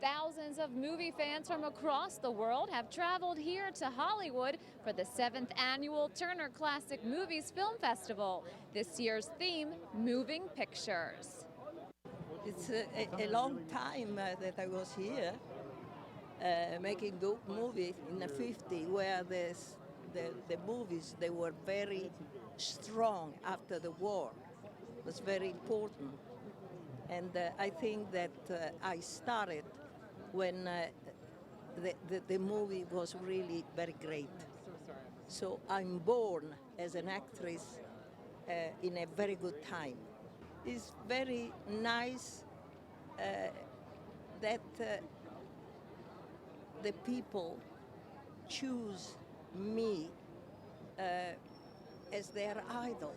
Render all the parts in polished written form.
Thousands of movie fans from across the world have traveled here to Hollywood for the 7th annual Turner Classic Movies Film Festival. This year's theme, Moving Pictures. It's a long time that I was here making movies in the 50s where the movies, they were very strong after the war. It was very important. And I think that I started when the movie was really very great. So I'm born as an actress in a very good time. It's very nice that the people choose me as their idol.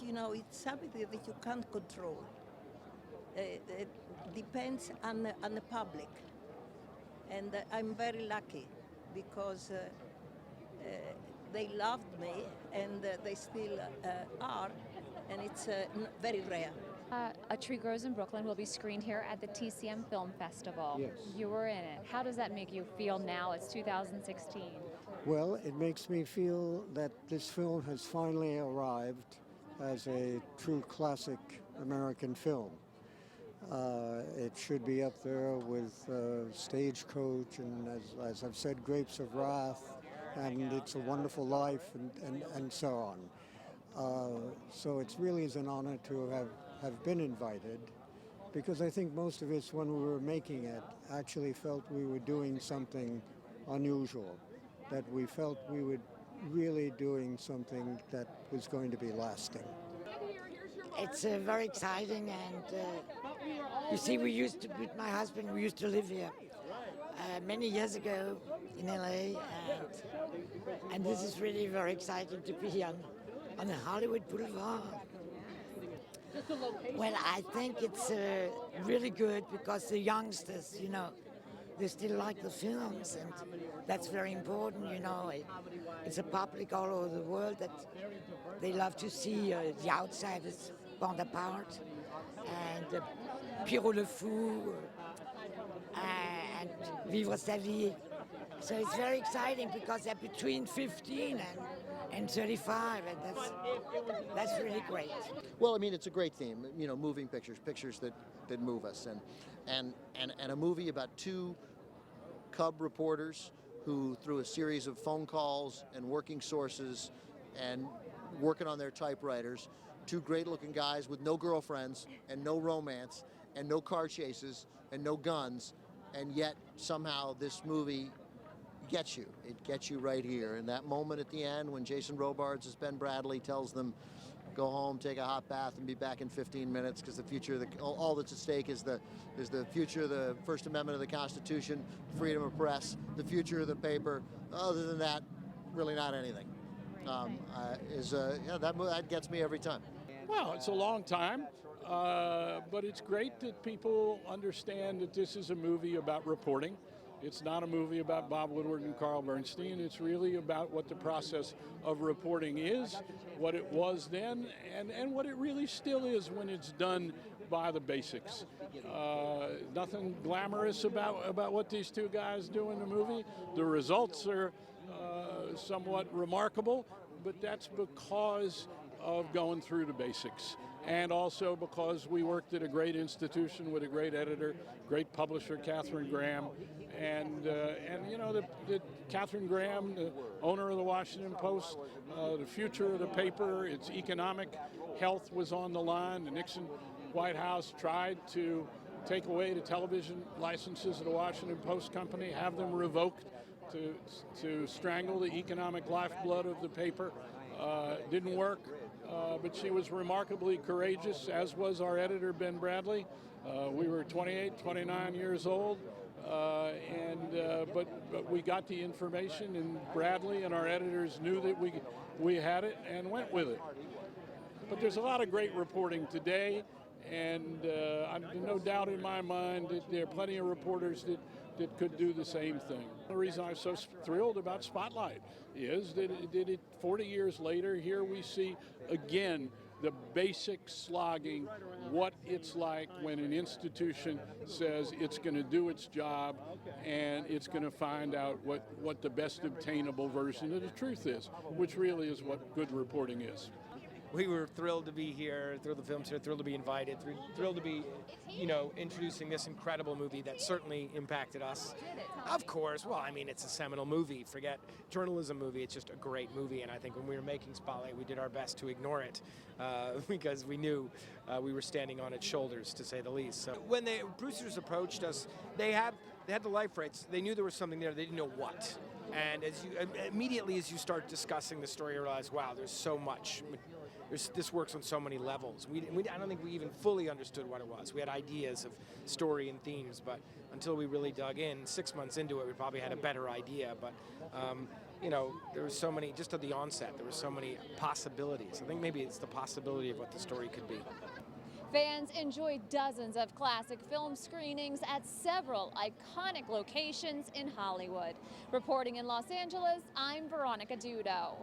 You know, it's something that you can't control. It depends on the public. And I'm very lucky because they loved me and they still are, and it's very rare. A Tree Grows in Brooklyn will be screened here at the TCM Film Festival. Yes. You were in it. How does that make you feel now? It's 2016. Well, it makes me feel that this film has finally arrived as a true classic American film. It should be up there with Stagecoach and, as I've said, Grapes of Wrath and It's a Wonderful Life and so on. So it really is an honor to have been invited, because I think most of us, when we were making it, actually felt we were doing something unusual, that we felt we were really doing something that was going to be lasting. It's very exciting, and you see, with my husband, we used to live here many years ago in LA, and this is really very exciting to be on the Hollywood Boulevard. Well, I think it's really good because the youngsters, you know, they still like the films, and that's very important, you know. It's a public all over the world that they love to see the outsiders, Bonaparte, and Pierrot le Fou, and Vivre sa vie. So it's very exciting because they're between 15 and 35, and that's really great. Well, I mean, it's a great theme, you know, moving pictures, pictures that move us, and a movie about two cub reporters who, through a series of phone calls and working sources and working on their typewriters, two great-looking guys with no girlfriends and no romance and no car chases and no guns, and yet somehow this movie gets you. It gets you right here. And that moment at the end when Jason Robards as Ben Bradlee tells them, go home, take a hot bath, and be back in 15 minutes, because the future of all that's at stake is the future of the First Amendment of the Constitution, freedom of press, the future of the paper. Other than that, really not anything. That gets me every time. Well, it's a long time, but it's great that people understand that this is a movie about reporting. It's not a movie about Bob Woodward and Carl Bernstein. It's really about what the process of reporting is, what it was then, and what it really still is when it's done by the basics. Nothing glamorous about what these two guys do in the movie. The results are somewhat remarkable, but that's because of going through the basics, and also because we worked at a great institution with a great editor, great publisher, Katharine Graham, and you know, the Katharine Graham, the owner of the Washington Post, the future of the paper, its economic health was on the line. The Nixon White House tried to take away the television licenses of the Washington Post company, have them revoked to strangle the economic lifeblood of the paper. Didn't work. But she was remarkably courageous, as was our editor, Ben Bradlee. We were 28, 29 years old, but we got the information, and Bradlee and our editors knew that we had it and went with it. But there's a lot of great reporting today, and no doubt in my mind that there are plenty of reporters that could do the same thing. The reason I'm so thrilled about Spotlight is that 40 years later, here we see again the basic slogging, what it's like when an institution says it's going to do its job and it's going to find out what the best obtainable version of the truth is, which really is what good reporting is. We were thrilled to be here, thrilled the film's here, thrilled to be invited, thrilled to be, introducing this incredible movie that certainly impacted us. Of course, well, I mean, it's a seminal movie. Forget journalism movie, it's just a great movie. And I think when we were making Spotlight, we did our best to ignore it because we knew we were standing on its shoulders, to say the least. So when the producers approached us, they had the life rights. They knew there was something there. They didn't know what. And immediately as you start discussing the story, you realize, wow, there's so much. This works on so many levels. I don't think we even fully understood what it was. We had ideas of story and themes, but until we really dug in, 6 months into it, we probably had a better idea. But, there was so many, just at the onset, there were so many possibilities. I think maybe it's the possibility of what the story could be. Fans enjoyed dozens of classic film screenings at several iconic locations in Hollywood. Reporting in Los Angeles, I'm Veronica Dudo.